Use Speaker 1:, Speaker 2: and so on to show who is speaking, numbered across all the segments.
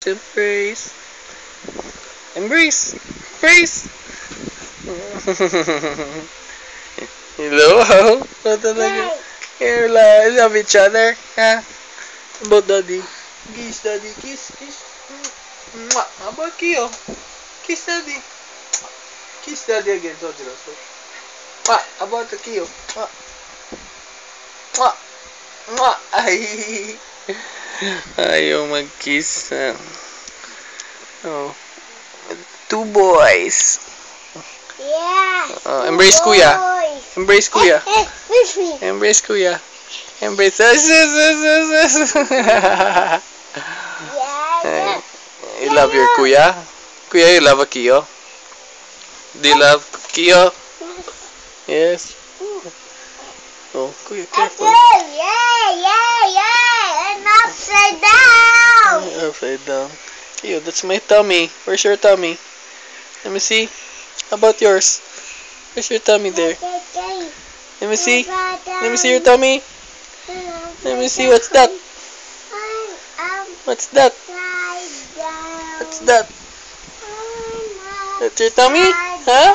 Speaker 1: Embrace. Embrace. Embrace. Hello? What talaga? You love each other? Ha? About daddy? Kiss daddy. Kiss. Kiss. Mwah. How about Kyo? Kiss daddy. Kiss daddy again. So, Jiroso. Mwah. How about the Kyo? Mwah. Mwah. Mwah. Ay. Ayaw mag-kiss. Oh. Two boys.
Speaker 2: Yeah.
Speaker 1: Embrace Kuya. Embrace Kuya.
Speaker 2: With me.
Speaker 1: Embrace Kuya. Embrace us.
Speaker 2: Yeah.
Speaker 1: You love your Kuya? Kuya, you love a Kiyo? Do you love Kiyo? Yes. Oh, Kuya, careful.
Speaker 2: Yeah. And upside down.
Speaker 1: Upside down. Kiyo, that's my tummy. Where's your tummy? Let me see. How about yours? Where's your tummy there? Let me see. Let me see your tummy. Let me see. What's that? What's that? What's that? That's your tummy? Huh?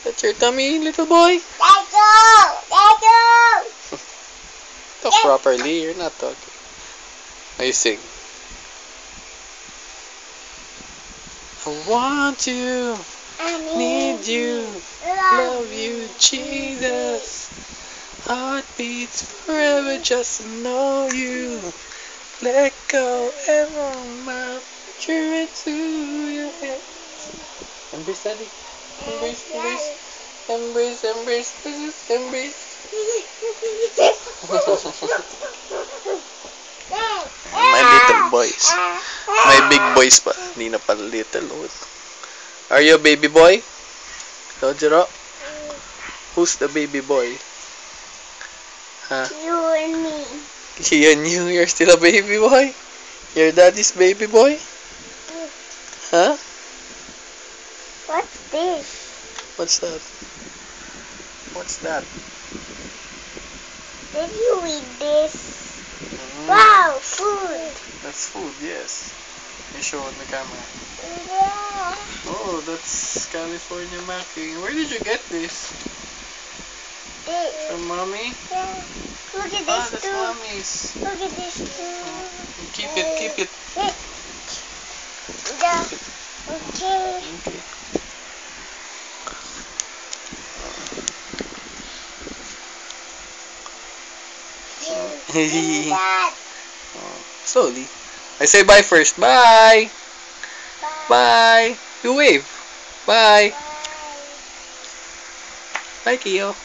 Speaker 1: That's your tummy, little boy? Talk properly. You're not talking. I sing. I want you. Need you. Love you, Jesus. Heart beats forever just to know you. Let go ever my future into your head. Embrace daddy. Embrace. My little boys. My big boys pa. Hindi na pala little. Are you a baby boy? Sojiro? Who's the baby boy? Huh?
Speaker 2: You and me.
Speaker 1: You and you, you're still a baby boy? Your daddy's baby boy? Huh?
Speaker 2: What's this?
Speaker 1: What's that? What's that?
Speaker 2: Did you eat this? Wow, food.
Speaker 1: That's food, yes. You show on the camera.
Speaker 2: Yeah.
Speaker 1: Oh, that's California macking. Where did you get this?
Speaker 2: This.
Speaker 1: From mommy?
Speaker 2: Yeah. Look at
Speaker 1: Ah,
Speaker 2: this
Speaker 1: that's
Speaker 2: too.
Speaker 1: mommy's.
Speaker 2: Look at this too.
Speaker 1: Keep it.
Speaker 2: Yeah. Okay.
Speaker 1: Okay.
Speaker 2: Do that.
Speaker 1: Slowly. I say bye first. Bye. Bye. You wave. Bye.
Speaker 2: Bye.
Speaker 1: Bye, Kiyo.